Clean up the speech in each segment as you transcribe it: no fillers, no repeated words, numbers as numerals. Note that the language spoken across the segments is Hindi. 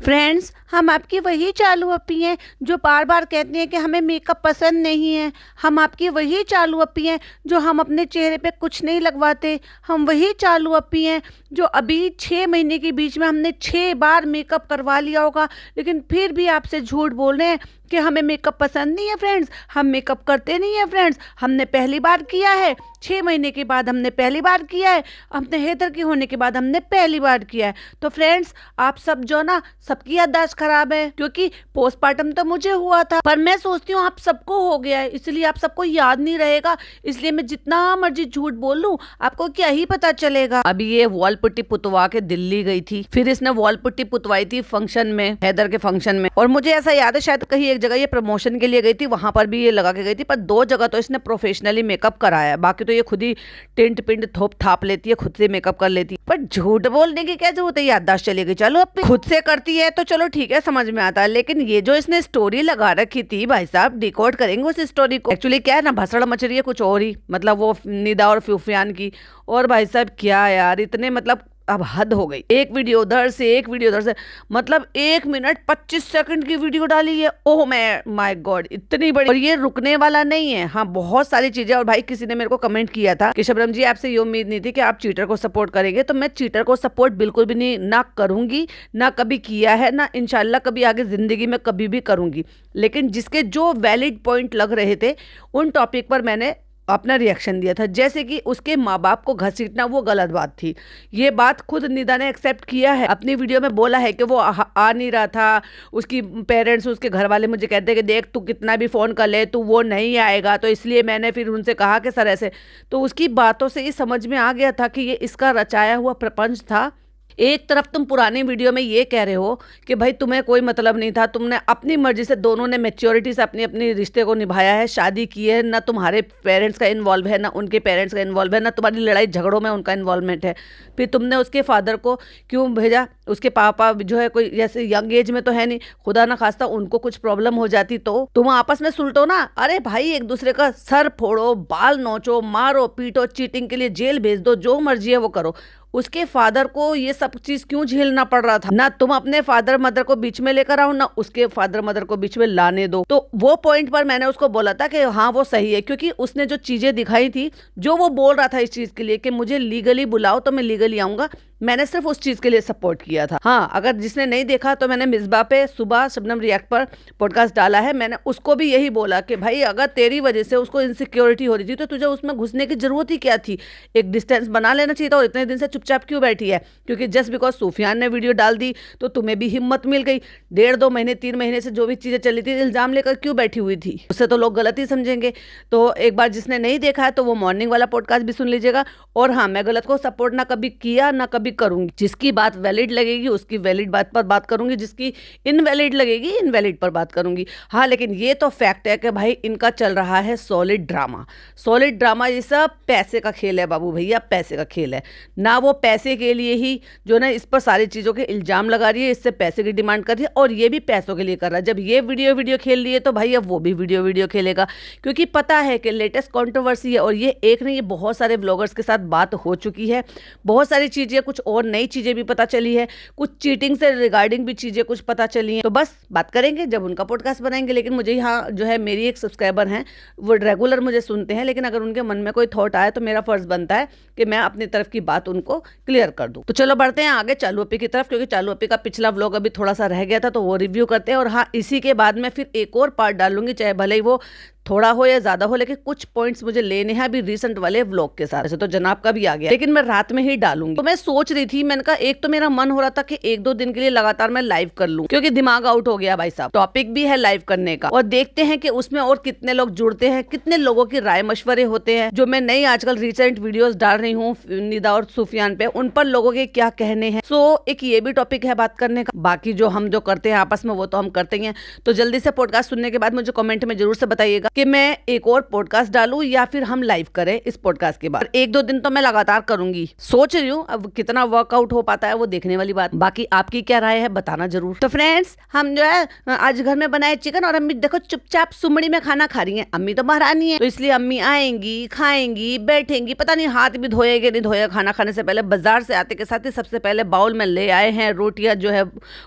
फ्रेंड्स, हम आपकी वही चालू अपी हैं जो बार बार कहती हैं कि हमें मेकअप पसंद नहीं है। हम आपकी वही चालू अपी हैं जो हम अपने चेहरे पे कुछ नहीं लगवाते। हम वही चालू अपी हैं जो अभी 6 महीने के बीच में हमने 6 बार मेकअप करवा लिया होगा, लेकिन फिर भी आपसे झूठ बोल रहे हैं कि हमें मेकअप पसंद नहीं है। फ्रेंड्स, हम मेकअप करते नहीं है। फ्रेंड्स, हमने पहली बार किया है, 6 महीने के बाद हमने पहली बार किया है, अपने हेयर की होने के बाद हमने पहली बार किया है। तो फ्रेंड्स, आप सब जो ना, सबकी याददाश्त खराब है, क्योंकि पोस्टमार्टम तो मुझे हुआ था, पर मैं सोचती हूँ आप सबको हो गया है, इसलिए आप सबको याद नहीं रहेगा। इसलिए मैं जितना मर्जी झूठ बोल लूं, आपको क्या ही पता चलेगा। अभी ये वॉल पुट्टी पुतवा के दिल्ली गई थी, फिर इसने वॉल पुट्टी पुतवाई थी फंक्शन में, हैदर के फंक्शन में। और मुझे ऐसा याद है शायद कहीं एक जगह ये प्रमोशन के लिए गई थी, वहां पर भी ये लगा के गई थी, पर 2 जगह तो इसने प्रोफेशनली मेकअप कराया। बाकी तो ये खुद ही टिंट पिंट थोप थाप लेती है, खुद से मेकअप कर लेती है। पर झूठ बोलने की क्या जरूरत है, याददाश्त चलेगी। चलो, अब खुद से करती है तो चलो ठीक है, समझ में आता है। लेकिन ये जो इसने स्टोरी लगा रखी थी, भाई साहब डिकोड करेंगे उस स्टोरी को। एक्चुअली क्या है ना, भसड़ मच रही है कुछ और ही, मतलब वो निदा और फ्यूफियान की। और भाई साहब क्या यार, इतने मतलब अब हद हो गई। एक वीडियो उधर से, एक वीडियो उधर से, मतलब 1 मिनट 25 सेकंड की वीडियो डाली है। ओह माय गॉड, इतनी बड़ी। और ये रुकने वाला नहीं है। हाँ, बहुत सारी चीजें। और भाई किसी ने मेरे को कमेंट किया था कि शबनम जी, आपसे ये उम्मीद नहीं थी कि आप चीटर को सपोर्ट करेंगे। तो मैं चीटर को सपोर्ट बिल्कुल भी नहीं, ना करूंगी, ना कभी किया है, ना इंशाल्लाह कभी आगे जिंदगी में कभी भी करूंगी। लेकिन जिसके जो वैलिड पॉइंट लग रहे थे, उन टॉपिक पर मैंने अपना रिएक्शन दिया था। जैसे कि उसके माँ बाप को घसीटना वो गलत बात थी। ये बात खुद निदा ने एक्सेप्ट किया है, अपनी वीडियो में बोला है कि वो आ नहीं रहा था। उसकी पेरेंट्स, उसके घर वाले मुझे कहते हैं कि देख, तू कितना भी फ़ोन कर ले, तू वो नहीं आएगा। तो इसलिए मैंने फिर उनसे कहा कि सर ऐसे। तो उसकी बातों से ये समझ में आ गया था कि ये इसका रचाया हुआ प्रपंच था। एक तरफ तुम पुरानी वीडियो में ये कह रहे हो कि भाई तुम्हें कोई मतलब नहीं था, तुमने अपनी मर्जी से, दोनों ने मेच्योरिटी से अपनी अपनी रिश्ते को निभाया है, शादी की है, ना तुम्हारे पेरेंट्स का इन्वॉल्व है, ना उनके पेरेंट्स का इन्वॉल्व है, ना तुम्हारी लड़ाई झगड़ों में उनका इन्वॉल्वमेंट है। फिर तुमने उसके फादर को क्यों भेजा? उसके पापा जो है कोई जैसे यंग एज में तो है नहीं, खुदा ना खास्ता उनको कुछ प्रॉब्लम हो जाती तो तुम आपस में सुलटो ना। अरे भाई, एक दूसरे का सर फोड़ो, बाल नोचो, मारो पीटो, चीटिंग के लिए जेल भेज दो, जो मर्जी है वो करो। उसके फादर को ये सब चीज क्यों झेलना पड़ रहा था? ना तुम अपने फादर मदर को बीच में लेकर आओ, ना उसके फादर मदर को बीच में लाने दो। तो वो पॉइंट पर मैंने उसको बोला था कि हाँ वो सही है, क्योंकि उसने जो चीजें दिखाई थी, जो वो बोल रहा था इस चीज के लिए कि मुझे लीगली बुलाओ तो मैं लीगली आऊंगा, मैंने सिर्फ उस चीज के लिए सपोर्ट किया था। हाँ, अगर जिसने नहीं देखा तो मैंने मिसबा पे सुबह शबनम रिएक्ट पर पॉडकास्ट डाला है, मैंने उसको भी यही बोला कि भाई अगर तेरी वजह से उसको इनसिक्योरिटी हो रही थी तो तुझे उसमें घुसने की जरूरत ही क्या थी? एक डिस्टेंस बना लेना चाहिए था। और इतने दिन से चुपचाप क्यों बैठी है? क्योंकि जस्ट बिकॉज सूफियान ने वीडियो डाल दी तो तुम्हें भी हिम्मत मिल गई। 1.5-2 महीने 3 महीने से जो भी चीजें चली थी, इल्जाम लेकर क्यों बैठी हुई थी? उससे तो लोग गलत ही समझेंगे। तो एक बार जिसने नहीं देखा है तो वो मॉर्निंग वाला पॉडकास्ट भी सुन लीजिएगा। और हाँ, मैं गलत को सपोर्ट ना कभी किया, ना कभी करूंगी। जिसकी बात वैलिड लगेगी उसकी वैलिड बात पर बात करूंगी, जिसकी इनवैलिड लगेगी इनवैलिड पर बात करूंगी। हाँ, लेकिन ये तो फैक्ट है कि भाई इनका चल रहा है सॉलिड ड्रामा। सॉलिड ड्रामा ये सब पैसे का खेल है बाबू भैया, पैसे का खेल है ना। वो पैसे के लिए ही जो ना इस पर सारी चीज़ों के इल्जाम लगा रही है, इससे पैसे की डिमांड कर रही है, और ये भी पैसों के लिए कर रहा है। जब ये वीडियो खेल रही है तो भाई अब वो भी वीडियो खेलेगा, क्योंकि पता है कि लेटेस्ट कंट्रोवर्सी है। और ये एक नहीं, ये बहुत सारे व्लॉगर्स के साथ बात हो चुकी है, बहुत सारी चीज़ें, कुछ और नई चीज़ें भी पता चली है, कुछ चीटिंग से रिगार्डिंग भी चीज़ें कुछ पता चली हैं। तो बस बात करेंगे जब उनका पॉडकास्ट बनाएंगे। लेकिन मुझे यहाँ जो है, मेरी एक सब्सक्राइबर हैं, वो रेगुलर मुझे सुनते हैं, लेकिन अगर उनके मन में कोई थॉट आए तो मेरा फर्ज बनता है कि मैं अपनी तरफ की बात उनको क्लियर कर दूं। तो चलो बढ़ते हैं आगे चालू अपी की तरफ, क्योंकि चालू अपी का पिछला व्लॉग अभी थोड़ा सा रह गया था, तो वो रिव्यू करते हैं। और हाँ, इसी के बाद में फिर एक और पार्ट डालूंगी, चाहे भले ही वो थोड़ा हो या ज्यादा हो, लेकिन कुछ पॉइंट्स मुझे लेने हैं अभी रिसेंट वाले व्लॉग के साथ। तो जनाब का भी आ गया, लेकिन मैं रात में ही डालूंगी। तो मैं सोच रही थी, मैंने कहा एक तो मेरा मन हो रहा था कि 1-2 दिन के लिए लगातार मैं लाइव कर लूं, क्योंकि दिमाग आउट हो गया भाई साहब। टॉपिक भी है लाइव करने का, और देखते हैं कि उसमें और कितने लोग जुड़ते हैं, कितने लोगों की राय मशवरे होते हैं। जो मैं नई आजकल रिसेंट वीडियोस डाल रही हूँ निदा और सूफियान पे, उन पर लोगों के क्या कहने हैं। सो एक ये भी टॉपिक है बात करने का। बाकी जो हम जो करते हैं आपस में वो तो हम करते ही हैं। तो जल्दी से पॉडकास्ट सुनने के बाद मुझे कमेंट में जरूर से बताइएगा। कि मैं एक और पॉडकास्ट डालूं या फिर हम लाइव करें इस पॉडकास्ट के बाद। 1-2 दिन तो मैं लगातार करूंगी, सोच रही हूँ। अब कितना वर्कआउट हो पाता है वो देखने वाली बात। बाकी आपकी क्या राय है बताना जरूर। तो फ्रेंड्स, हम जो है आज घर में बनाए चिकन, और अम्मी देखो चुपचाप सुमड़ी में खाना खा रही है। अम्मी तो महारानी है, तो इसलिए अम्मी आएंगी, खाएंगी, बैठेंगी, पता नहीं हाथ भी धोएगे नहीं धोएगा। खाना खाने से पहले बाजार से आते के साथ ही सबसे पहले बाउल में ले आए हैं रोटियां जो है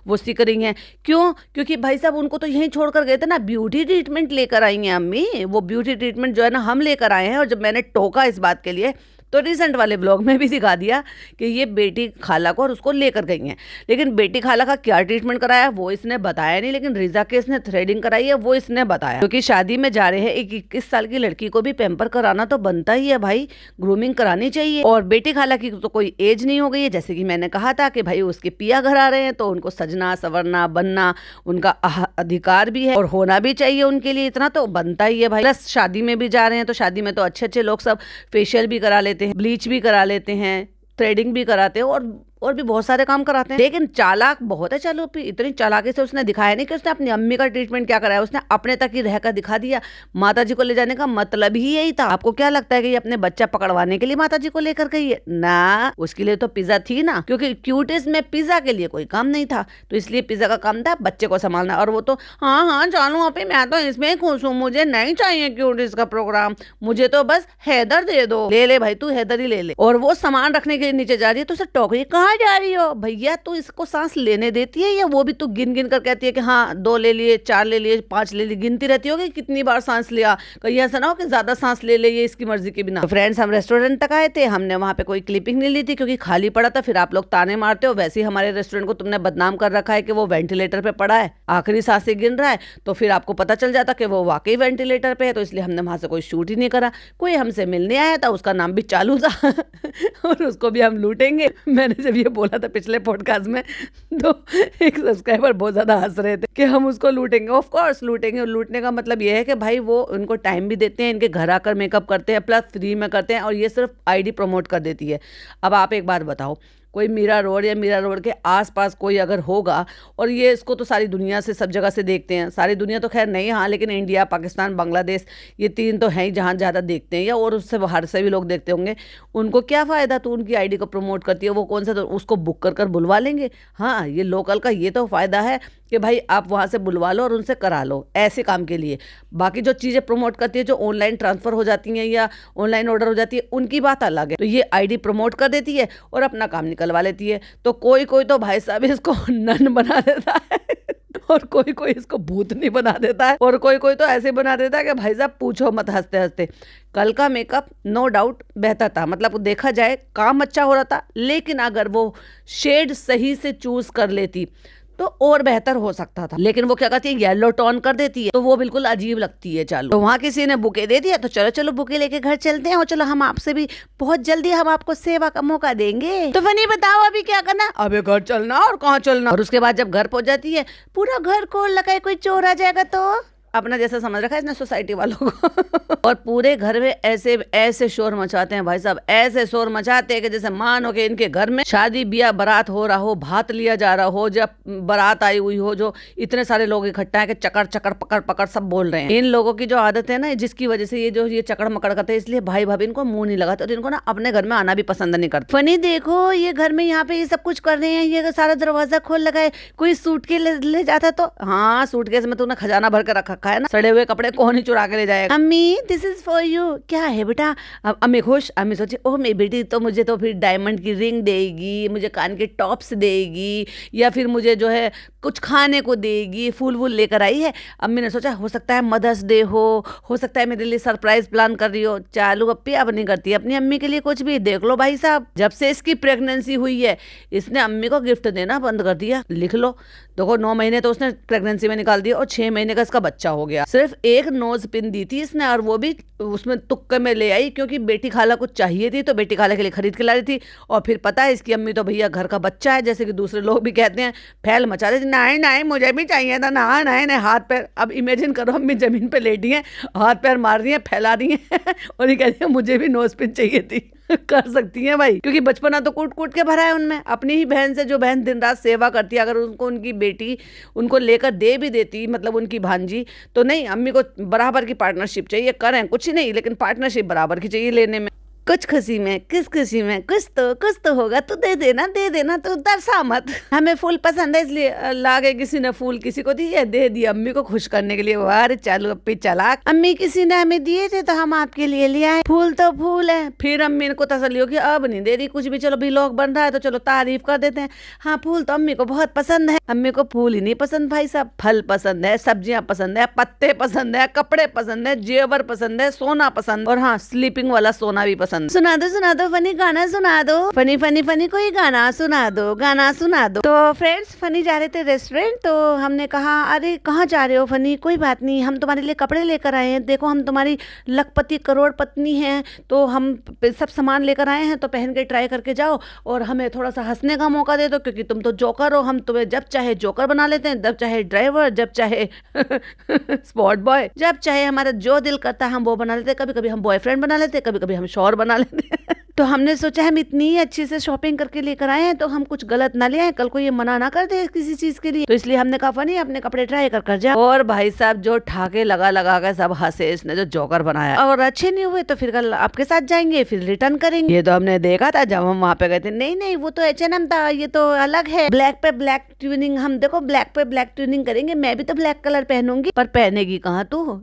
वो सीख रही हैं। क्यों? क्योंकि भाई साहब उनको तो यहीं छोड़कर गए थे ना, ब्यूटी ट्रीटमेंट लेकर आई हैं अम्मी। वो ब्यूटी ट्रीटमेंट जो है ना हम लेकर आए हैं, और जब मैंने टोका इस बात के लिए तो रिसेंट वाले ब्लॉग में भी दिखा दिया कि ये बेटी खाला को और उसको लेकर गई हैं। लेकिन बेटी खाला का क्या ट्रीटमेंट कराया वो इसने बताया नहीं, लेकिन रिजा के इसने थ्रेडिंग कराई है वो इसने बताया। क्योंकि शादी में जा रहे हैं, एक 21 साल की लड़की को भी पैम्पर कराना तो बनता ही है भाई, ग्रूमिंग करानी चाहिए। और बेटी खाला की तो कोई एज नहीं हो गई है, जैसे कि मैंने कहा था कि भाई उसके पिया घर आ रहे हैं तो उनको सजना संवरना बनना उनका अधिकार भी है और होना भी चाहिए उनके लिए, इतना तो बनता ही है भाई। प्लस शादी में भी जा रहे हैं तो शादी में तो अच्छे अच्छे लोग सब फेशियल भी करा लेते हैं, ब्लीच भी करा लेते हैं, थ्रेडिंग भी कराते हैं और भी बहुत सारे काम कराते हैं। लेकिन चालाक बहुत है चालू पे, इतनी चालाकी से उसने दिखाया नहीं कि उसने अपनी अम्मी का ट्रीटमेंट क्या कराया, उसने अपने तक ही रहकर दिखा दिया। माता जी को ले जाने का मतलब ही यही था। आपको क्या लगता है कि ये अपने बच्चा पकड़वाने के लिए माता जी को लेकर गई है? ना, उसके लिए तो पिज्जा थी ना, क्योंकि क्यूटिस में पिज्जा के लिए कोई काम नहीं था, तो इसलिए पिज्जा का काम था बच्चे को संभालना। और वो तो हाँ चालू अपी मैं तो इसमें ही खुश हूँ, मुझे नहीं चाहिए क्यूटिस का प्रोग्राम, मुझे तो बस हैदर दे दो। ले ले भाई तू हैदर ही ले ले। और वो सामान रखने के लिए नीचे जा रही है तो उसे टोक रही है, कहाँ जा रही हो भैया? तू इसको सांस लेने देती है या वो भी तू गिन गिन कर कहती है कि हाँ 2 ले लिए, 4 ले लिए, 5 ले लिए, गिनती रहती होगी कितनी बार सांस लिया? कहीं ऐसा ना हो कि ज्यादा सांस ले ले ये इसकी मर्जी के बिना। तो फ्रेंड्स, हम रेस्टोरेंट तक आए थे, हमने वहां पे कोई क्लिपिंग नहीं ली थी क्योंकि खाली पड़ा था। फिर आप लोग ताने मारते हो, वैसे ही हमारे रेस्टोरेंट को तुमने बदनाम कर रखा है कि वो वेंटिलेटर पे पड़ा है, आखिरी सांसें गिन रहा है, तो फिर आपको पता चल जाता कि वो वाकई वेंटिलेटर पे है। तो इसलिए हमने वहां से कोई शूट ही नहीं करा। कोई हमसे मिलने आया था, उसका नाम भी चालू था और उसको भी हम लूटेंगे। मैंने जब ये बोला था पिछले पॉडकास्ट में तो एक सब्सक्राइबर बहुत ज्यादा हंस रहे थे कि हम उसको लूटेंगे। Of course लूटेंगे। और लूटने का मतलब ये है कि भाई वो उनको टाइम भी देते हैं, इनके घर आकर मेकअप करते हैं, प्लस फ्री में करते हैं, और ये सिर्फ आईडी प्रमोट कर देती है। अब आप एक बात बताओ, कोई मीरा रोड या मीरा रोड के आसपास कोई अगर होगा, और ये इसको तो सारी दुनिया से सब जगह से देखते हैं, सारी दुनिया तो खैर नहीं, हाँ लेकिन इंडिया, पाकिस्तान, बांग्लादेश, ये 3 तो हैं ही जहाँ ज़्यादा देखते हैं, या और उससे बाहर से भी लोग देखते होंगे। उनको क्या फ़ायदा तू उनकी आईडी को प्रमोट करती है? वो कौन सा तो उसको बुक कर कर बुलवा लेंगे। हाँ, ये लोकल का ये तो फ़ायदा है कि भाई आप वहाँ से बुलवा लो और उनसे करा लो ऐसे काम के लिए। बाकी जो चीज़ें प्रमोट करती है, जो ऑनलाइन ट्रांसफ़र हो जाती हैं या ऑनलाइन ऑर्डर हो जाती है, उनकी बात अलग है। तो ये आईडी प्रमोट कर देती है और अपना काम निकलवा लेती है। तो कोई कोई तो भाई साहब इसको नन बना देता है और कोई कोई इसको भूतनी बना देता है, और कोई कोई तो ऐसे बना देता है कि भाई साहब पूछो मत हंसते हंसते। कल का मेकअप नो डाउट बेहतर था, मतलब देखा जाए काम अच्छा हो रहा था, लेकिन अगर वो शेड सही से चूज कर लेती तो और बेहतर हो सकता था। लेकिन वो क्या करती है, येलो टोन कर देती है, तो वो बिल्कुल अजीब लगती है। चलो, तो वहाँ किसी ने बुके दे दिया तो चलो चलो बुके लेके घर चलते हैं, और चलो हम आपसे भी बहुत जल्दी हम आपको सेवा का मौका देंगे। तो फनी बताओ अभी क्या करना? अबे घर चलना, और कहाँ चलना? और उसके बाद जब घर पहुंच जाती है, पूरा घर खोल लगा, कोई चोर आ जाएगा तो अपना जैसा समझ रखा है इसने सोसाइटी वालों को और पूरे घर में ऐसे ऐसे शोर मचाते हैं भाई साहब, ऐसे शोर मचाते हैं कि जैसे मानो कि इनके घर में शादी ब्याह बारात हो रहा हो, भात लिया जा रहा हो, जब बारात आई हुई हो, जो इतने सारे लोग इकट्ठा है कि चकर चकर पकड़ पकड़ सब बोल रहे हैं। इन लोगों की जो आदत है ना, जिसकी वजह से ये चकड़ मकड़ करते हैं, इसलिए भाई भाभी इनको मुंह नहीं लगाते और इनको ना अपने घर में आना भी पसंद नहीं करते। फनी देखो, ये घर में यहाँ पे ये सब कुछ कर रहे हैं, ये सारा दरवाजा खोल लगा है, कोई सूटकेस ले जाता तो हाँ, सूटकेस में तूने खजाना भर के रखा है ना, सड़े हुए कपड़े कौन ही चुरा के ले जाएगा। अम्मी दिस इज फॉर यू। क्या है बेटा? अब अम्मी खुश। अम्मी सोची ओह मेरी बेटी तो मुझे तो फिर डायमंड की रिंग देगी, मुझे कान के टॉप्स देगी, या फिर मुझे जो है कुछ खाने को देगी, फूल वूल लेकर आई है। अम्मी ने सोचा हो सकता है मदर्स डे हो सकता है मेरे लिए सरप्राइज प्लान कर रही हो। चालू अप्पी अब नहीं करती अपनी अम्मी के लिए कुछ भी। देख लो भाई साहब, जब से इसकी प्रेगनेंसी हुई है इसने अम्मी को गिफ्ट देना बंद कर दिया। लिख लो, देखो 9 महीने तो उसने प्रेगनेंसी में निकाल दिया और 6 महीने का इसका बच्चा हो गया। सिर्फ एक नोज पिन दी थी इसने, और वो भी उसमें तुक्के में ले आई क्योंकि बेटी खाला कुछ चाहिए थी तो बेटी खाला के लिए खरीद के ला रही थी। और फिर पता है इसकी अम्मी तो भैया घर का बच्चा है, जैसे कि दूसरे लोग भी कहते हैं, फैल मचा देती, नहीं नहीं मुझे भी चाहिए था ना, नहीं नहीं हाथ पैर। अब इमेजिन करो अम्मी जमीन पे लेटी हैं, हाथ पैर मार रही हैं, फैला रही हैं और ये कह रही है मुझे भी नोज पिन चाहिए थी। कर सकती हैं भाई, क्योंकि बचपना तो कूट कूट के भरा है उनमें। अपनी ही बहन से, जो बहन दिन रात सेवा करती है, अगर उनको उनकी बेटी उनको लेकर दे भी देती, मतलब उनकी भांजी, तो नहीं, अम्मी को बराबर की पार्टनरशिप चाहिए। करें कुछ नहीं लेकिन पार्टनरशिप बराबर की चाहिए लेने में। कुछ खुशी में, किस खुशी में, कुछ तो होगा, तू दे देना, तू दरसा मत। हमें फूल पसंद है इसलिए लागे किसी ने फूल किसी को दिए, दे दिया अम्मी को खुश करने के लिए। वाह चालू अप्पी चालाक। अम्मी किसी ने हमें दिए थे तो हम आपके लिए ले आए, फूल तो फूल है। फिर अम्मी को तसल्ली हो कि अब नहीं दे रही कुछ भी, चलो व्लॉग बन रहा है तो चलो तारीफ कर देते हैं। हाँ फूल तो अम्मी को बहुत पसंद है। अम्मी को फूल ही नहीं पसंद भाई साहब, फल पसंद है, सब्जियां पसंद है, पत्ते पसंद है, कपड़े पसंद है, जेवर पसंद है, सोना पसंद, और हाँ स्लीपिंग वाला सोना भी पसंद। सुना दो फनी गाना सुना दो, फनी कोई गाना सुना दो। तो फ्रेंड्स फनी जा रहे थे रेस्टोरेंट, तो हमने कहा अरे कहाँ जा रहे हो फनी, कोई बात नहीं हम तुम्हारे लिए कपड़े लेकर आए हैं, देखो हम तुम्हारी लखपति करोड़ पत्नी हैं, तो हम सब सामान लेकर आए हैं, तो पहन के ट्राई करके जाओ और हमें थोड़ा सा हंसने का मौका दे दो, क्योंकि तुम तो जोकर हो। हम तुम्हें जब चाहे जोकर बना लेते हैं, जब चाहे ड्राइवर, जब चाहे स्पॉट बॉय, जब चाहे हमारा जो दिल करता है हम वो बना लेते हैं। कभी कभी हम बॉयफ्रेंड बना लेते हैं, कभी कभी हम शौहर बना लेते हैं। तो हमने सोचा हम इतनी अच्छी से शॉपिंग करके लेकर आए हैं तो हम कुछ गलत ना ले आए, कल को ये मना ना कर दे किसी चीज के लिए। तो इसलिए हमने कहा फनी अपने कपड़े ट्राई कर जाओ। और भाई साहब जो ठाके लगा कर सब हंसे, इसने जो जोकर बनाया, और अच्छे नहीं हुए तो फिर कल आपके साथ जाएंगे, फिर रिटर्न करेंगे। ये तो हमने देखा था जब हम वहाँ पे गए थे। नहीं वो तो H&M था, ये तो अलग है। ब्लैक पे ब्लैक ट्यूनिंग, हम देखो ब्लैक पे ब्लैक ट्यूनिंग करेंगे। मैं भी तो ब्लैक कलर पहनूंगी, पर पहनेगी कहाँ तू?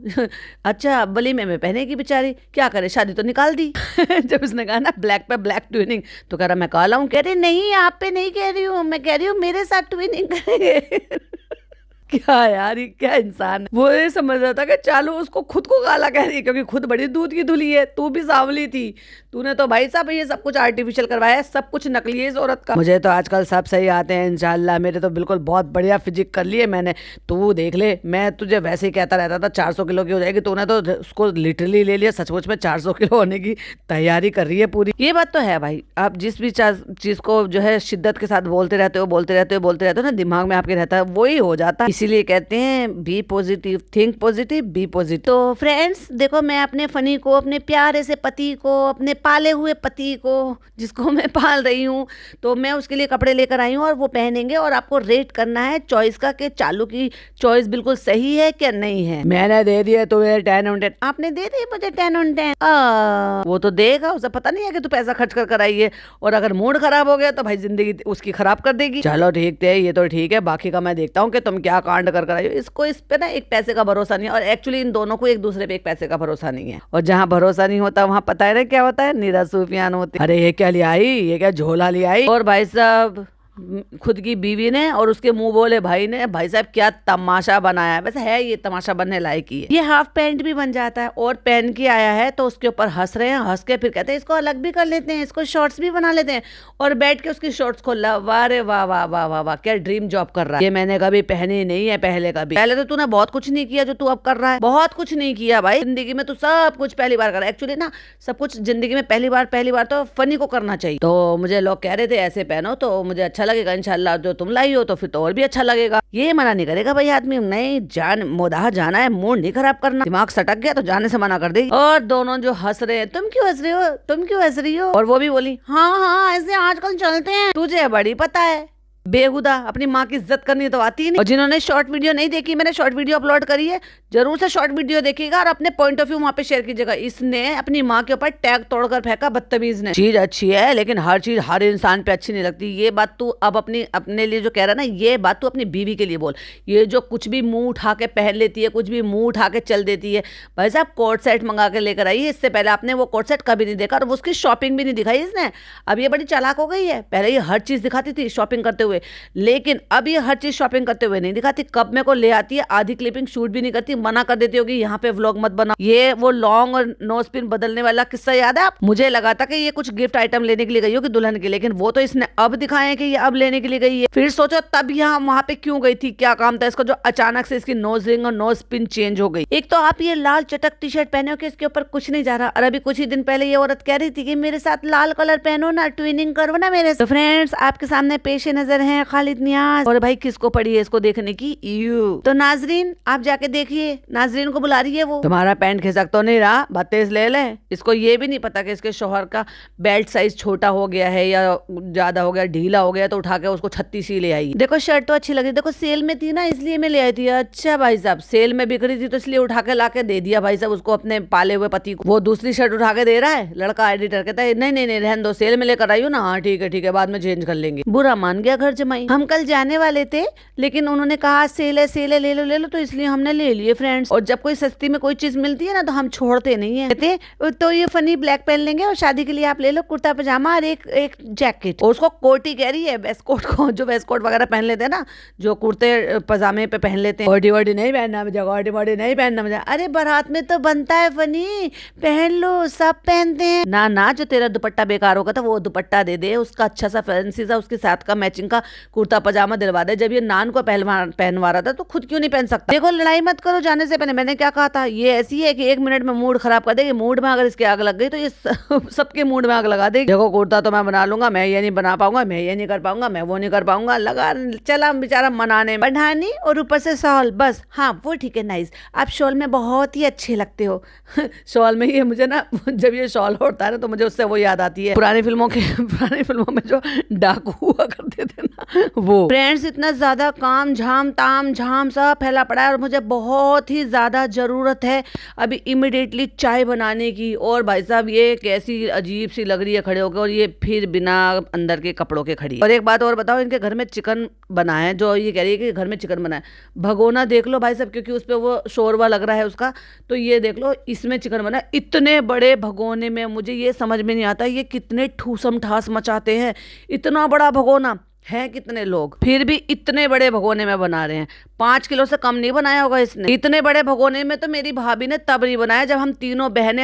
अच्छा बली में पहनेगी बेचारी, क्या करे, शादी तो निकाल दी। जब उसने कहा ना ब्लैक पे ब्लैक ट्विनिंग, तो कह रहा मैं काला हूँ। कह रही नहीं आप पे नहीं कह रही हूँ, मैं कह रही हूँ मेरे साथ ट्विनिंग करेंगे। क्या यार, ये क्या इंसान है। वो ये समझ रहा था कि चालू उसको खुद को काला कह रही है, क्योंकि खुद बड़ी दूध की धुली है, तू भी सांवली थी। तूने तो भाई साहब ये सब कुछ आर्टिफिशियल करवाया है, सब कुछ नकली है इस औरत का। मुझे तो आजकल सब सही आते हैं इंशाल्लाह, मेरे तो बिल्कुल बहुत बढ़िया फिजिक कर लिए मैंने। तू देख ले, मैं तुझे वैसे ही कहता रहता था 400 किलो की हो जाएगी, तूने तो उसको लिटरली ले लिया। सचमुच में 400 किलो होने की तैयारी कर रही है पूरी। ये बात तो है भाई, आप जिस भी चीज को जो है शिद्दत के साथ बोलते रहते हो ना, दिमाग में आपके रहता है वही हो जाता है। इसीलिए कहते हैं be positive, think positive, be positive. तो फ्रेंड्स देखो, मैं अपने फनी को, अपने प्यारे से पति को, अपने पाले हुए पति को, जिसको मैं पाल रही हूँ, तो मैं उसके लिए कपड़े लेकर आई हूँ और वो पहनेंगे। और आपको रेट करना है चॉइस का, कि चालू की चॉइस बिल्कुल सही है क्या नहीं है। मैंने दे दिया तो 10 on 10। आपने दे दी मुझे 10 on 10। वो तो देगा, उसे पता नहीं है कि तू पैसा खर्च कर आई है, और अगर मूड खराब हो गया तो भाई जिंदगी उसकी खराब कर देगी। चलो ठीक है, ये तो ठीक है, बाकी का मैं देखता हूँ कि तुम क्या कांड कर आई हो। इसको इस पे ना एक पैसे का भरोसा नहीं है, और एक्चुअली इन दोनों को एक दूसरे पे एक पैसे का भरोसा नहीं है। और जहाँ भरोसा नहीं होता वहाँ पता है ना क्या होता है, निरा सूफियान होती। अरे ये क्या ले आई, ये क्या झोला ले आई। और भाई साहब खुद की बीवी ने और उसके मुंह बोले भाई ने, भाई साहब क्या तमाशा बनाया है। वैसे है ये तमाशा बनने लायक ही है। ये हाफ पैंट भी बन जाता है, और पहन के आया है तो उसके ऊपर हंस रहे हैं, हंस के फिर कहते हैं इसको अलग भी कर लेते हैं, इसको शॉर्ट्स भी बना लेते हैं, और बैठ के उसकी शॉर्ट्स खोल रहा। वाह रे वाह वाह वाह वाह वाह, क्या ड्रीम जॉब कर रहा है। ये मैंने कभी पहनी नहीं है पहले कभी। पहले तो तूने बहुत कुछ नहीं किया जो तू अब कर रहा है, बहुत कुछ नहीं किया भाई जिंदगी में, तू सब कुछ पहली बार कर रहा है। एक्चुअली ना सब कुछ जिंदगी में पहली बार तो फनी को करना चाहिए। तो मुझे लोग कह रहे थे ऐसे पहनो तो मुझे अच्छा लगेगा, इंशाल्लाह जो तुम लाई हो तो फिर तो और भी अच्छा लगेगा। ये मना नहीं करेगा भाई आदमी, नहीं जान मोदाह जाना है, मूड नहीं खराब करना। दिमाग सटक गया तो जाने से मना कर देगी। और दोनों जो हंस रहे हैं, तुम क्यों हंस रही हो। और वो भी बोली हाँ ऐसे आजकल चलते हैं, तुझे बड़ी पता है। बेहुदा अपनी माँ की इज्जत करनी तो आती नहीं। और जिन्होंने शॉर्ट वीडियो नहीं देखी, मैंने शॉर्ट वीडियो अपलोड करी है, जरूर से शॉर्ट वीडियो देखिएगा और अपने पॉइंट ऑफ व्यू वहाँ पे शेयर कीजिएगा। इसने अपनी माँ के ऊपर टैग तोड़कर फेंका, बदतमीज ने। चीज अच्छी है लेकिन हर चीज हर इंसान पे अच्छी नहीं लगती। ये बात तू अब अपने लिए जो कह रहा है ना, ये बात तू अपनी बीवी के लिए बोल। ये जो कुछ भी मुंह उठा के पहन लेती है, कुछ भी मुंह उठा के चल देती है। भाई साहब कोट सेट मंगा के लेकर आई है, इससे पहले आपने वो कोट सेट कभी नहीं देखा, और उसकी शॉपिंग भी नहीं दिखाई इसने। अब ये बड़ी चालाक हो गई है, पहले ये हर चीज दिखाती थी शॉपिंग करते हुए, लेकिन अब ये हर चीज शॉपिंग करते हुए नहीं दिखाती। कब मेरे को ले आती है, आधी क्लिपिंग शूट भी नहीं करती, मना कर देती होगी यहाँ पे व्लॉग मत बना। ये वो लॉन्ग और नोज पिन बदलने वाला किस्सा याद है आप? मुझे लगा था कि ये कुछ गिफ्ट आइटम लेने के लिए गई होगी दुल्हन के, लेकिन वो तो इसने अब दिखाए हैं कि ये अब लेने के लिए गई है। फिर सोचो तब यहाँ वहाँ पे क्यों गई थी, क्या काम था इसको जो अचानक से इसकी नोज रिंग और नोज पिन चेंज हो गई। एक तो आप ये लाल चटक टी शर्ट पहने हो कि इसके ऊपर कुछ नहीं जा रहा, और अभी कुछ ही दिन पहले ये औरत कह रही थी कि मेरे साथ लाल कलर पहनो ना, ट्विनिंग करो ना मेरे। तो फ्रेंड्स आपके सामने पेश नजर हैं खालिद नियाज। और भाई किसको पड़ी है इसको देखने की? यू। तो नाजरीन आप जाके देखिए, नाजरीन को बुला रही है वो। तुम्हारा पैंट खिसक तो नहीं रहा, बत्तीस ले ले। इसको ये भी नहीं पता कि इसके शौहर का बेल्ट साइज छोटा हो गया है या ज्यादा हो गया, ढीला हो गया, तो उठा के उसको 36 ही ले आई। देखो शर्ट तो अच्छी लगी, देखो सेल में थी ना इसलिए मैं ले आई थी। अच्छा भाई साहब, सेल में बिक रही थी तो इसलिए उठा के ला के दे दिया भाई साहब उसको, अपने पाले हुए पति को। वो दूसरी शर्ट उठा के दे रहा है, लड़का एडिटर कहता है नहीं नहीं नहीं रहने दो, सेल में लेकर आई हूँ ना। हाँ ठीक है बाद में चेंज कर लेंगे। बुरा मान गया घर जमाई। हम कल जाने वाले थे लेकिन उन्होंने कहा सेल है ले लो, तो इसलिए हमने ले लिए फ्रेंड्स। और जब कोई सस्ती में कोई चीज मिलती है ना तो हम छोड़ते नहीं है। कहते तो ये फनी ब्लैक पहन लेंगे और शादी के लिए आप ले लो कुर्ता पजामा और एक जैकेट। और उसको कोट ही कह रही है, वेस्ट कोट को, जो वेस्ट कोट वगैरह पहन लेते हैं ना, जो कुर्ते पजामे पे पहन लेते हैं। कोटी नहीं पहनना मुझे, कोटी नहीं पहनना मुझे। अरे बारात में तो बनता है फनी, पहन लो, सब पहनते हैं। ना जो तेरा दुपट्टा बेकार होगा तो वो दुपट्टा दे दे, उसका अच्छा सा फैंसी सा उसके साथ का मैचिंग का कुर्ता पजामा दिलवा दे। जब ये नान को पहनवा रहा था तो खुद क्यों नहीं पहन सकता? देखो लड़ाई मत करो जाने से पहले। मैंने क्या कहा था, ये ऐसी है कि 1 मिनट में मूड खराब कर देगी। मूड में अगर इसके आग लग गई तो ये सबके मूड में आग लगा देगी। देखो कुर्ता तो मैं बना लूंगा, मैं ये नहीं बना पाऊंगा, मैं ये नहीं कर पाऊंगा, मैं वो नहीं कर पाऊंगा। लगा चला बेचारा मनाने, बढ़ानी और ऊपर से शॉल, बस। हाँ वो ठीक है, नाइस, आप शॉल में बहुत ही अच्छे लगते हो। शॉल में ये मुझे ना, जब ये शॉल होता है ना तो मुझे उससे वो याद आती है पुरानी फिल्मों में जो डाकू हुआ करते थे ना वो। फ्रेंड्स इतना ज्यादा काम झाम ताम झाम सा फैला पड़ा है और मुझे बहुत ही ज्यादा जरूरत है अभी इमिडिएटली चाय बनाने की। और भाई साहब ये कैसी अजीब सी लग रही है खड़े होकर, और ये फिर बिना अंदर के कपड़ों के खड़ी है। और एक बात और बताओ, इनके घर में चिकन बना है, जो ये कह रही है कि घर में चिकन बना है। भगोना देख लो भाई साहब, क्योंकि उस पर वो शोरवा लग रहा है उसका, तो ये देख लो इसमें चिकन बना है। इतने बड़े भगोने में, मुझे ये समझ में नहीं आता ये कितने ठूसम ठास मचाते हैं। इतना बड़ा भगोना है, कितने लोग फिर भी इतने बड़े भगोने में बना रहे हैं। 5 किलो से कम नहीं बनाया होगा इसने। इतने बड़े भगोने में तो मेरी भाभी ने तब नहीं बनाया जब हम तीनों बहनें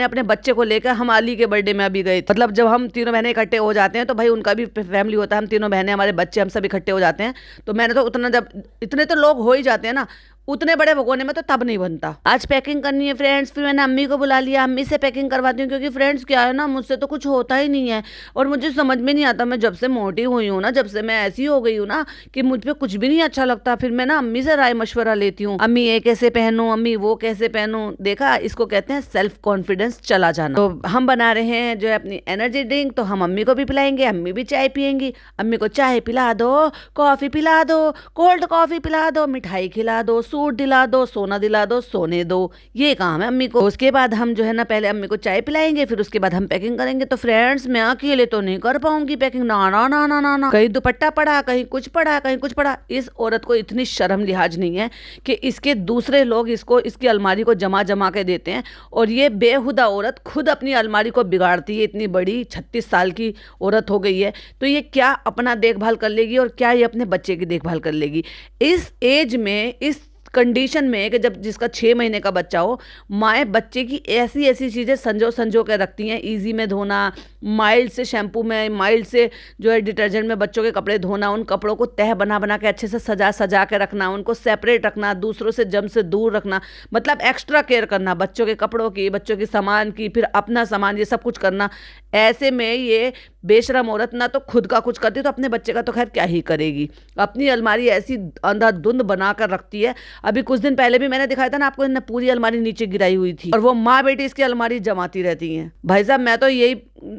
अपने बच्चे को लेकर हम अली के बर्थडे में अभी गए। मतलब जब हम तीनों बहनें इकट्ठे हो जाते हैं तो भाई उनका भी फैमिली होता है, हम तीनों बहनें, हमारे बच्चे, हम सब इकट्ठे हो जाते हैं। तो मैंने तो उतना, जब इतने तो लोग हो ही जाते हैं ना, उतने बड़े भगोने में तो तब नहीं बनता। आज पैकिंग करनी है फ्रेंड्स, फिर मैंने अम्मी को बुला लिया, अम्मी से पैकिंग करवाती हूँ, क्योंकि फ्रेंड्स क्या है ना, मुझसे तो कुछ होता ही नहीं है और मुझे समझ में नहीं आता। मैं जब से मोटी हुई हूँ ना, जब से मैं ऐसी हो गई हूँ ना कि मुझ पे कुछ भी नहीं अच्छा लगता। फिर मैं ना अम्मी से राय मशवरा लेती हूँ, अम्मी ये कैसे पहनूं, अम्मी वो कैसे पहनूं। देखा, इसको कहते हैं सेल्फ कॉन्फिडेंस चला जाना। तो हम बना रहे हैं जो है अपनी एनर्जी ड्रिंक, तो हम अम्मी को भी पिलाएंगे, अम्मी भी चाय पियेंगी। अम्मी को चाय पिला दो, कॉफी पिला दो, कोल्ड कॉफी पिला दो, मिठाई खिला दो, सूट दिला दो, सोना दिला दो, सोने दो, ये काम है अम्मी को। उसके बाद हम जो है ना पहले अम्मी को चाय पिलाएंगे, फिर उसके बाद हम पैकिंग करेंगे। तो फ्रेंड्स मैं अकेले तो नहीं कर पाऊंगी पैकिंग, ना ना ना ना ना ना। कहीं दुपट्टा पड़ा, कहीं कुछ पड़ा, कहीं कुछ पड़ा। इस औरत को इतनी शर्म लिहाज नहीं है कि इसके दूसरे लोग इसको, इसकी अलमारी को जमा के देते हैं और ये बेहुदा औरत खुद अपनी अलमारी को बिगाड़ती है। इतनी बड़ी 36 साल की औरत हो गई है, तो ये क्या अपना देखभाल कर लेगी और क्या ये अपने बच्चे की देखभाल कर लेगी इस एज में, इस कंडीशन में कि जब जिसका 6 महीने का बच्चा हो। माएँ बच्चे की ऐसी ऐसी चीज़ें संजो के रखती हैं, इजी में धोना, माइल्ड से शैम्पू में, माइल्ड से जो है डिटर्जेंट में बच्चों के कपड़े धोना, उन कपड़ों को तह बना के अच्छे से सजा के रखना, उनको सेपरेट रखना, दूसरों से जम से दूर रखना, मतलब एक्स्ट्रा केयर करना बच्चों के कपड़ों की, बच्चों के सामान की, फिर अपना सामान, ये सब कुछ करना। ऐसे में ये बेशरम औरत ना तो खुद का कुछ करती तो अपने बच्चे का तो खैर क्या ही करेगी। अपनी अलमारी ऐसी अंधाधुंध बना कर रखती है। अभी कुछ दिन पहले भी मैंने दिखाया था ना आपको, इन्हें पूरी अलमारी नीचे गिराई हुई थी और वो माँ बेटी इसकी अलमारी जमाती रहती हैं। भाई साहब मैं तो यही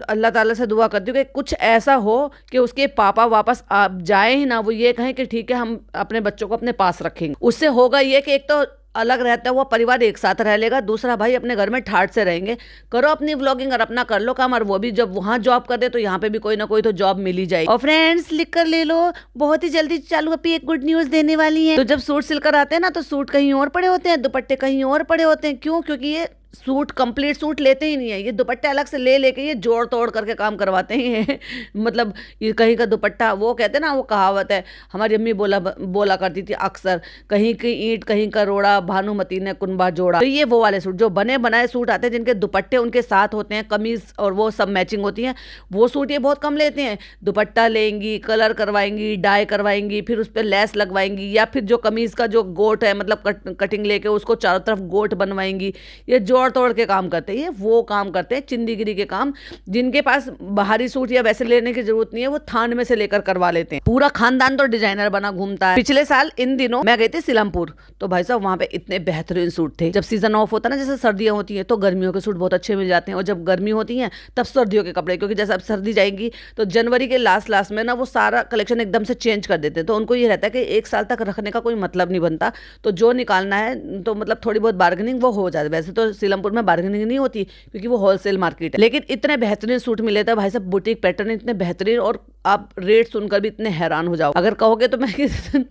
अल्लाह ताला से दुआ करती हूँ कि कुछ ऐसा हो कि उसके पापा वापस जाए ही ना, वो ये कहें कि ठीक है हम अपने बच्चों को अपने पास रखेंगे। उससे होगा ये कि एक तो अलग रहता है वो परिवार, एक साथ रह लेगा, दूसरा भाई अपने घर में ठाठ से रहेंगे। करो अपनी व्लॉगिंग और अपना कर लो काम, और वो भी जब वहाँ जॉब कर दे तो यहाँ पे भी कोई ना कोई तो जॉब मिल ही जाएगी। और फ्रेंड्स लिख कर ले लो, बहुत ही जल्दी चालू अपनी एक गुड न्यूज देने वाली है। तो जब सूट सिलकर आते हैं ना तो सूट कहीं और पड़े होते हैं, दुपट्टे कहीं और पड़े होते हैं। क्यों? क्योंकि ये सूट कंप्लीट सूट लेते ही नहीं है, ये दुपट्टे अलग से लेके ये जोड़ तोड़ करके काम करवाते हैं। मतलब ये कहीं का दुपट्टा, वो कहते हैं ना, वो कहावत है हमारी अम्मी बोला करती थी अक्सर, कहीं की ईंट कहीं का रोड़ा, भानुमती ने कुनबा जोड़ा। तो ये वो वाले सूट जो बने बनाए सूट आते हैं, जिनके दुपट्टे उनके साथ होते हैं, कमीज और वो सब मैचिंग होती है, वो सूट ये बहुत कम लेते हैं। दुपट्टा लेंगी, कलर करवाएंगी, डाई करवाएंगी, फिर उस पर लेस लगवाएंगी, या फिर जो कमीज का जो गोट है मतलब कटिंग लेके उसको चारों तरफ गोट बनवाएंगी। ये जोड़ तोड़ तोड़ के काम करते हैं, ये वो काम करते हैं चिंदीगिरी के काम, जिनके पास बाहरी सूट या वैसे लेने की जरूरत नहीं है, वो थान में से लेकर करवा लेते हैं। पूरा खानदान तो डिजाइनर बना घूमता है। पिछले साल इन दिनों मैं गई थी सीलमपुर, तो भाई साहब वहां पे इतने बेहतरीन सूट थे। जब सीजन ऑफ होता है ना, जैसे सर्दियां होती हैं तो गर्मियों के सूट बहुत अच्छे मिल जाते हैं, और जब गर्मी होती है तब सर्दियों के कपड़े, क्योंकि जैसे अब सर्दी जाएगी तो जनवरी के लास्ट में ना वो सारा कलेक्शन एकदम से चेंज कर देते हैं। तो उनको ये रहता है कि एक साल तक रखने का कोई मतलब नहीं बनता, तो जो निकालना है तो मतलब थोड़ी बहुत बार्गेनिंग वो हो जाती है। वैसे तो सीलमपुर में बार्गेनिंग नहीं होती क्योंकि वो होलसेल मार्केट है, लेकिन इतने बेहतरीन सूट मिले थे भाई साहब, बुटीक पैटर्न इतने बेहतरीन, और आप रेट सुनकर भी इतने हैरान हो जाओ। अगर कहोगे तो मैं किसी दिन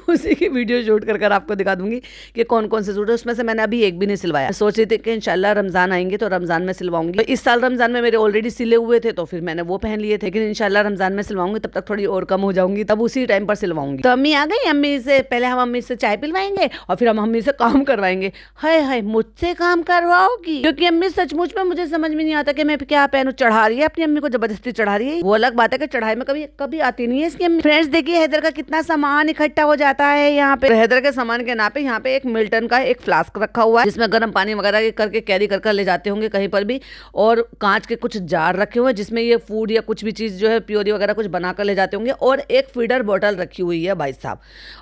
उसी की वीडियो शूट कर आपको दिखा दूंगी कि कौन कौन से सूट है। उसमें से मैंने अभी एक भी नहीं सिलवाया। सोच रही थी कि इंशाल्लाह रमजान आएंगे तो रमजान में सिलवाऊंगी। तो इस साल रमजान में मेरे ऑलरेडी सिले हुए थे, तो फिर मैंने वो पहन लिए थे, लेकिन इंशाल्लाह रमजान में सिलवाऊंगी, तब तक थोड़ी और कम हो जाऊंगी, तब उसी टाइम पर सिलवाऊंगी। तो अम्मी आ गई, अम्मी से पहले हम अम्मी से चाय पिलवाएंगे और फिर हम अम्मी से काम करवाएंगे। हाय हाय, मुझसे काम करवाओगी? क्योंकि अम्मी सचमुच में मुझे समझ में नहीं आता कि मैं क्या पहनूं। चढ़ा रही है अपनी अम्मी को, जबरदस्ती चढ़ा रही है। वो अलग बात है कि चढ़ाई में कभी आती नहीं है इसकी अम्मी। फ्रेंड्स देखिए हैदर का कितना सामान इकट्ठा हो जाता है यहाँ पे। हैदर के सामान के नाम पे यहाँ पे एक मिल्टन का एक फ्लास्क रखा हुआ है, जिसमें गर्म पानी वगैरह करके कैरी कर ले जाते होंगे कहीं पर भी, और कांच के कुछ जार रखे हुए हैं जिसमें ये फूड या कुछ भी चीज जो है प्योरी वगैरह कुछ बना कर ले जाते होंगे, और एक फीडर बोतल रखी हुई है भाई साहब।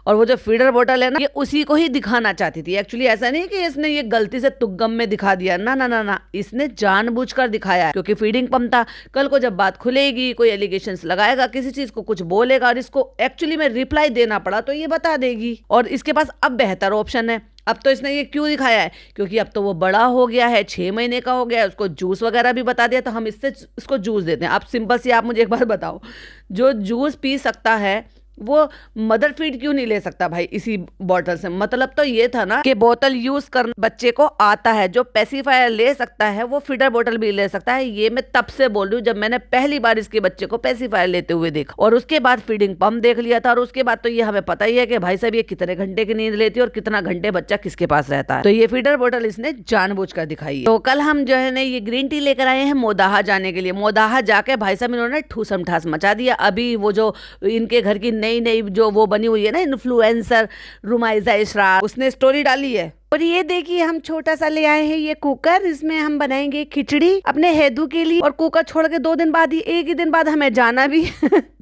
और वो जो फीडर बोतल है ना, ये उसी को ही दिखाना चाहती थी। एक्चुअली ऐसा नहीं कि इसने ये गलती से तुगम में दिखा दिया, ना ना ना ना, इसने जानबूझकर दिखाया है, क्योंकि फीडिंग पंप था। कल को जब बात खुलेगी, कोई एलिगेशंस लगाएगा, किसी चीज को कुछ बोलेगा और इसको एक्चुअली में रिप्लाई देना पड़ा तो ये बता देगी। और इसके पास अब बेहतर ऑप्शन है। अब तो इसने ये क्यों दिखाया है, क्योंकि अब तो वो बड़ा हो गया है, 6 महीने का हो गया है, उसको जूस वगैरह भी बता दिया, तो हम इसको जूस देते हैं। आप सिंपल सी आप मुझे एक बार बताओ, जो जूस पी सकता है वो मदर फीड क्यों नहीं ले सकता भाई इसी बोतल से? मतलब तो ये था ना कि बोतल यूज करना बच्चे को आता है, जो पेसिफायर ले सकता है वो फीडर बोतल भी ले सकता है। ये मैं तब से बोल रही हूँ जब मैंने पहली बार इसके बच्चे को पेसिफायर लेते हुए देखा, और उसके बाद फीडिंग पंप देख लिया था, और उसके बाद तो ये हमें पता ही है कि भाई साहब ये कितने घंटे की नींद लेती है और कितना घंटे बच्चा किसके पास रहता है। तो ये फीडर बोतल इसने जानबूझकर दिखाई है। तो कल हम जो है ना ये ग्रीन टी लेकर आए हैं मोदाहा जाने के लिए। मोदाहा जाके भाई साहब इन्होंने ठूसम ठास मचा दिया। अभी वो जो इनके घर की नई जो वो बनी हुई है ना इन्फ्लुएंसर रुमाइजा इशराक, उसने स्टोरी डाली है। और ये देखिए हम छोटा सा ले आए हैं ये कुकर, इसमें हम बनाएंगे खिचड़ी अपने हेदू के लिए। और कुकर छोड़ के 2 दिन बाद ही, एक ही दिन बाद हमें जाना भी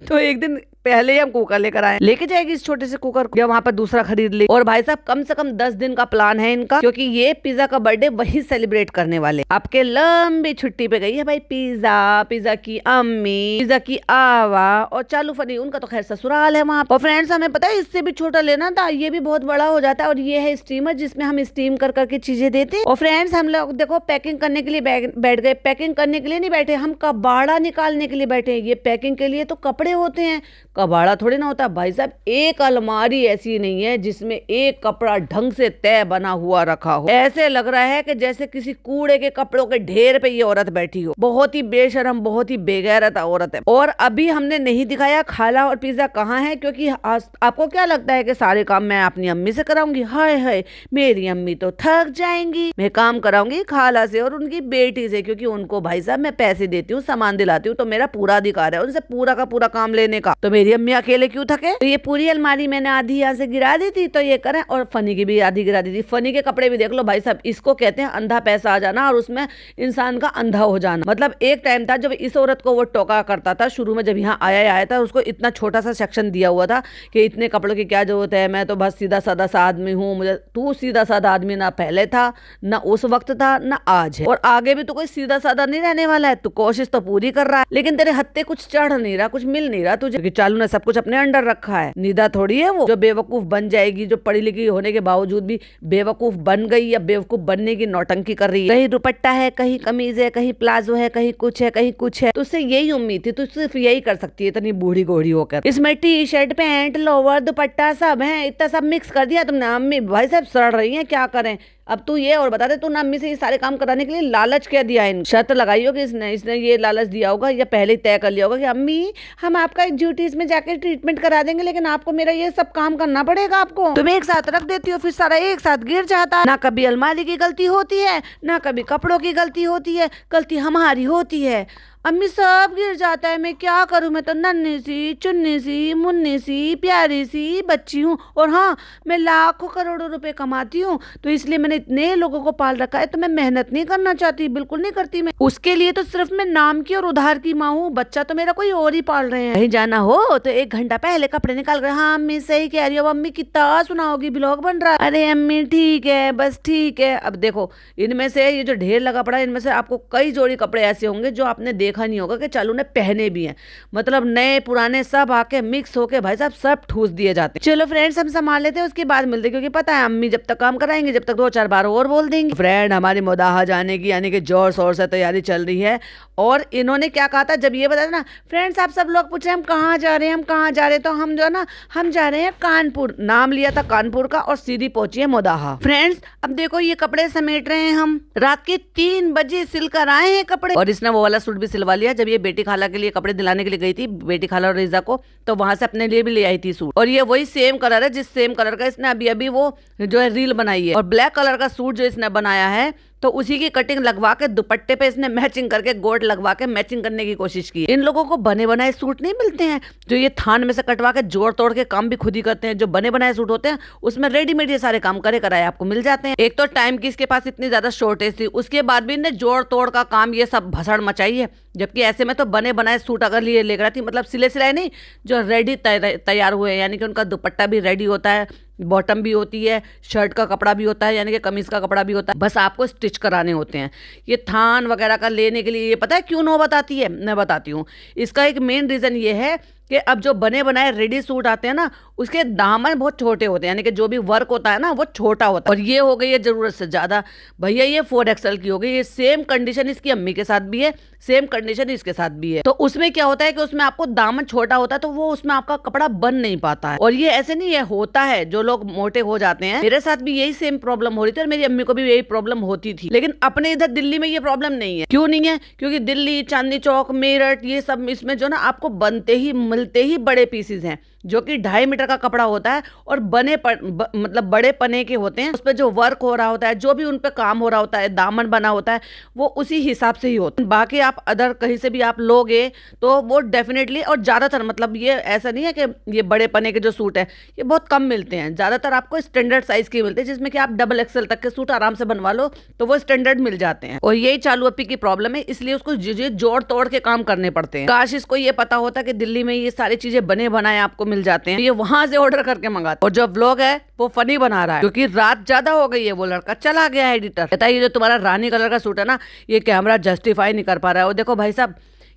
तो एक दिन पहले ही हम कुकर लेकर आए, लेके जाएगी इस छोटे से कुकर को, या वहां पर दूसरा खरीद ले। और भाई साहब कम से कम 10 दिन का प्लान है इनका, क्योंकि ये पिज्जा का बर्थडे वही सेलिब्रेट करने वाले। आपके लंबी छुट्टी पे गई है भाई पिज्जा की अम्मी, पिज्जा की आवा, और चालू फनी उनका तो खैर ससुराल है वहां। और फ्रेंड्स हमें पता है इससे भी छोटा लेना था, ये भी बहुत बड़ा हो जाता है। और ये है स्टीमर जिसमें हम स्टीम कर करके चीजें देते हैं। और फ्रेंड्स हम लोग देखो पैकिंग करने के लिए बैठ गए। पैकिंग करने के लिए नहीं बैठे, हम कबाड़ा निकालने के लिए बैठे। ये पैकिंग के लिए तो कपड़े होते हैं, कबाड़ा थोड़ी ना होता भाई साहब। एक अलमारी ऐसी नहीं है जिसमें एक कपड़ा ढंग से तय बना हुआ रखा हो। ऐसे लग रहा है कि जैसे किसी कूड़े के कपड़ों के ढेर पे ये औरत बैठी हो। बहुत ही बेशरम, बहुत ही बेगैरत औरत है। और अभी हमने नहीं दिखाया खाला और पिज्जा कहाँ है, क्योंकि आपको क्या लगता है कि सारे काम मैं अपनी अम्मी से कराऊंगी? हाय हाय, मेरी अम्मी तो थक जाएंगी। मैं काम कराऊंगी खाला से और उनकी बेटी से, क्योंकि उनको भाई साहब मैं पैसे देती हूँ, सामान दिलाती हूँ, तो मेरा पूरा अधिकार है उनसे पूरा का पूरा काम लेने का। तो मेरी अम्मी अकेले क्यों थके? तो ये पूरी अलमारी मैंने आधी यहाँ से गिरा दी थी, तो ये करें। और फनी की भी आधी गिरा दी थी। फनी के कपड़े भी देख लो भाई साहब, इसको कहते हैं अंधा पैसा आ जाना, और उसमें इंसान का अंधा हो जाना। मतलब एक टाइम था जब इस औरत को वो टोका करता था, शुरू में जब यहाँ आया था, उसको इतना छोटा सा सेक्शन दिया हुआ था कि इतने कपड़ों की क्या जरूरत है, मैं तो बस सीधा साधा सा आदमी हूँ। मुझे तू सीधा साधा आदमी ना पहले था, ना उस वक्त था, ना आज है, और आगे भी तो कोई सीधा साधा नहीं रहने वाला है। तू कोशिश तो पूरी कर रहा है, लेकिन तेरे हत्ते कुछ चढ़ नहीं रहा, कुछ मिल नहीं रहा तुझे, क्योंकि चालू ने सब कुछ अपने अंडर रखा है। निदा थोड़ी है वो जो बेवकूफ बन जाएगी, जो पढ़ी लिखी होने के बावजूद भी बेवकूफ बन गई या बेवकूफ बनने की नौटंकी कर रही है। कहीं दुपट्टा है, कहीं कमीज है, कहीं प्लाजो है, कहीं कुछ है, कहीं कुछ है। तो उससे यही उम्मीद थी, तो सिर्फ यही कर सकती है इतनी बूढ़ी घोड़ी होकर। इसमें टी शर्ट, पैंट, लोवर, दुपट्टा सब है, इतना सब मिक्स कर दिया तुमने। अम्मी भाई साहब सड़ रही है, क्या करें। अब तू ये और बता दे, तू अम्मी से ये सारे काम कराने के लिए लालच क्या दिया है? शर्त लगाई होगी इसने ये लालच दिया होगा, या पहले ही तय कर लिया होगा कि अम्मी हम आपका एक ड्यूटीज में जाकर ट्रीटमेंट करा देंगे, लेकिन आपको मेरा ये सब काम करना पड़ेगा। आपको तुम एक साथ रख देती हो, फिर सारा एक साथ गिर जाता है। ना कभी अलमारी की गलती होती है, ना कभी कपड़ों की गलती होती है, गलती हमारी होती है। अम्मी सब गिर जाता है, मैं क्या करूं, मैं तो नन्ही सी चुन्नी सी मुन्नी सी प्यारी सी बच्ची हूँ, और हाँ मैं लाखों करोड़ों रुपए कमाती हूँ, तो इसलिए मैंने इतने लोगों को पाल रखा है, तो मैं मेहनत नहीं करना चाहती, बिल्कुल नहीं करती मैं, उसके लिए तो सिर्फ मैं नाम की और उधार की माँ हूँ, बच्चा तो मेरा कोई और ही पाल रहे हैं। कहीं जाना हो तो 1 घंटा पहले कपड़े निकाल कर, हाँ अम्मी सही कह रही हो, अम्मी कितना सुनाओगी, ब्लॉग बन रहा है, अरे अम्मी ठीक है बस ठीक है। अब देखो इनमें से ये जो ढेर लगा पड़ा है, इनमें से आपको कई जोड़ी कपड़े ऐसे होंगे जो आपने देखा नहीं होगा कि चालू ने पहने भी हैं, मतलब नए पुराने सब आके मिक्स होके भाई साहब सब ठूस दिए जाते हैं। चलो फ्रेंड्स हम संभाल लेते हैं, उसके बाद मिलते हैं, क्योंकि पता है अम्मी जब तक काम कराएंगे जब तक 2-4 बार और बोल देंगे। फ्रेंड हमारी मोदाहा जाने की यानी कि जोर शोर से तैयारी चल रही है, और इन्होंने क्या कहा था जब ये बताया ना, फ्रेंड्स आप सब लोग पूछे हम कहाँ जा रहे हैं, हम कहाँ जा रहे हैं, तो हम जो है ना हम जा रहे हैं कानपुर, नाम लिया था कानपुर का, और सीधी पहुंची है मोदाहा। फ्रेंड्स अब देखो ये कपड़े समेट रहे हैं, हम रात के 3 बजे सिल कर आए हैं कपड़े, और इसने वो वाला सूट भी सिलवा लिया। जब ये बेटी खाला के लिए कपड़े दिलाने के लिए गई थी, बेटी खाला और रिजा को, तो वहां से अपने लिए भी ले आई थी सूट, और ये वही सेम कलर है जिस सेम कलर का इसने अभी अभी वो जो है रील बनाई है, और ब्लैक कलर का सूट जो इसने बनाया है तो उसी की कटिंग लगवा के दुपट्टे पे इसने मैचिंग करके गोट लगवा के मैचिंग करने की कोशिश की। इन लोगों को बने बनाए सूट नहीं मिलते हैं, जो ये थान में से कटवा के जोड़ तोड़ के काम भी खुद ही करते हैं। जो बने बनाए सूट होते हैं उसमें रेडीमेड ये सारे काम करे कराए आपको मिल जाते हैं। एक तो टाइम की इसके पास इतनी ज्यादा शॉर्टेज थी, उसके बाद भी इन्हें जोड़ तोड़ का काम ये सब भसड़ मचाई है, जबकि ऐसे में तो बने बनाए सूट अगर लिए लेकर आती, मतलब सिले सिलाए नहीं, जो रेडी तैयार हुए हैं, यानी कि उनका दुपट्टा भी रेडी होता है, बॉटम भी होती है, शर्ट का कपड़ा भी होता है, यानी कि कमीज का कपड़ा भी होता है, बस आपको स्टिच कराने होते हैं। ये थान वगैरह का लेने के लिए ये पता है क्यों नो बताती है, मैं बताती हूँ। इसका एक मेन रीजन ये है कि अब जो बने बनाए रेडी सूट आते हैं ना, उसके दामन बहुत छोटे होते हैं, यानी कि जो भी वर्क होता है ना वो छोटा होता है, और ये हो गई है जरूरत से ज्यादा। भैया ये 4XL की हो गई। ये सेम कंडीशन इसकी अम्मी के साथ भी है, सेम कंडीशन इसके साथ भी है। तो उसमें क्या होता है कि उसमें आपको दामन छोटा होता है, तो वो उसमें आपका कपड़ा बन नहीं पाता है। और ये ऐसे नहीं है, होता है जो लोग मोटे हो जाते हैं, मेरे साथ भी यही सेम प्रॉब्लम हो रही थी, और मेरी अम्मी को भी यही प्रॉब्लम होती थी, लेकिन अपने इधर दिल्ली में ये प्रॉब्लम नहीं है। क्यों नहीं है? क्योंकि दिल्ली, चांदनी चौक, मेरठ, ये सब इसमें जो ना आपको बनते ही मिलते ही बड़े पीसेस हैं, जो कि 2.5 मीटर का कपड़ा होता है, और मतलब बड़े पने के होते हैं। उस पर जो वर्क हो रहा होता है, जो भी उन पे काम हो रहा होता है, दामन बना होता है, वो उसी हिसाब से ही होता है। बाकी आप अदर कहीं से भी आप लोगे तो वो डेफिनेटली, और ज्यादातर मतलब ये ऐसा नहीं है कि ये बड़े पने के जो सूट है ये बहुत कम मिलते हैं, ज्यादातर आपको स्टैंडर्ड साइज के मिलते हैं, जिसमें कि आप XXL तक के सूट आराम से बनवा लो तो वो स्टैंडर्ड मिल जाते हैं। और यही चालू अप्पी की प्रॉब्लम है, इसलिए उसको जोड़ तोड़ के काम करने पड़ते हैं। काश इसको ये पता होता कि दिल्ली में ये सारी चीजें बने बनाए आपको मिल जाते हैं, ये वहां से ऑर्डर करके मंगाते। और जो व्लॉग है वो फनी बना रहा है, क्योंकि रात ज्यादा हो गई है, वो लड़का चला गया है एडिटर, कहता है ये जो तुम्हारा रानी कलर का सूट है ना, ये कैमरा जस्टिफाई नहीं कर पा रहा है। और देखो भाई साहब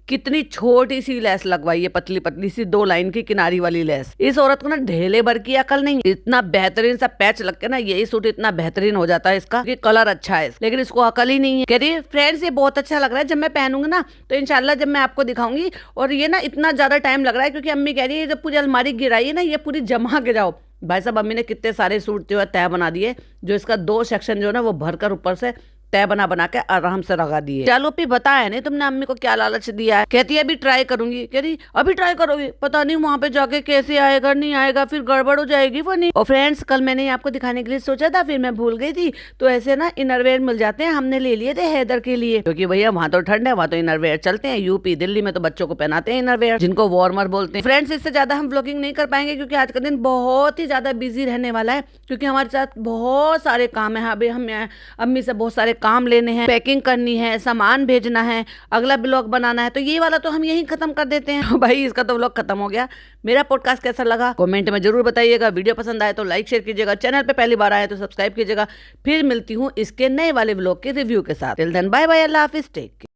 कितनी छोटी सी लेस लगवाई है, पतली पतली सी 2 लाइन की किनारी वाली लेस। इस औरत को ना ढेले भर की अकल नहीं, इतना बेहतरीन सा पैच लग के ना यही सूट इतना बेहतरीन हो जाता है इसका, कि कलर अच्छा है, लेकिन इसको अकल ही नहीं है। कह रही है फ्रेंड्स ये बहुत अच्छा लग रहा है, जब मैं पहनूंगी ना तो इंशाल्लाह जब मैं आपको दिखाऊंगी। और ये ना इतना ज्यादा टाइम लग रहा है, क्योंकि अम्मी कह रही है जब पूरी अलमारी गिराई है ना, ये पूरी जमा के जाओ। भाई साहब अम्मी ने कितने सारे सूट जो है तय बना दिए, जो इसका 2 सेक्शन जो है ना वो भरकर ऊपर से तय बना के आराम से लगा दिए। चलो भी बताया नहीं तुमने अम्मी को क्या लालच दिया है। कहती है अभी ट्राई करूंगी, कह रही अभी ट्राई करोगी, पता नहीं वहां पे जाके कैसे आएगा, नहीं आएगा, फिर गड़बड़ हो जाएगी वो नहीं। और फ्रेंड्स कल मैंने आपको दिखाने के लिए सोचा था, फिर मैं भूल गई थी। तो ऐसे ना इनरवेयर मिल जाते हैं, हमने ले लिए थे हैदर के लिए, क्योंकि भैया वहां तो ठंड है, वहां तो इनरवेयर चलते हैं। यूपी दिल्ली में तो बच्चों को पहनाते हैं इनरवेयर, जिनको वार्मर बोलते हैं। फ्रेंड्स इससे ज्यादा हम ब्लॉगिंग नहीं कर पाएंगे, क्योंकि आज का दिन बहुत ही ज्यादा बिजी रहने वाला है, क्योंकि हमारे साथ बहुत सारे काम है। अभी हम अम्मी से बहुत सारे काम लेने हैं, पैकिंग करनी है, सामान भेजना है, अगला ब्लॉग बनाना है, तो ये वाला तो हम यहीं खत्म कर देते हैं। भाई इसका तो ब्लॉग खत्म हो गया। मेरा पॉडकास्ट कैसा लगा कमेंट में जरूर बताइएगा। वीडियो पसंद आए तो लाइक शेयर कीजिएगा, चैनल पे पहली बार आए तो सब्सक्राइब कीजिएगा। फिर मिलती हूँ इसके नए वाले ब्लॉग के रिव्यू के साथ। टिल देन बाय बाय, अल्लाह हाफिज, टेक केयर।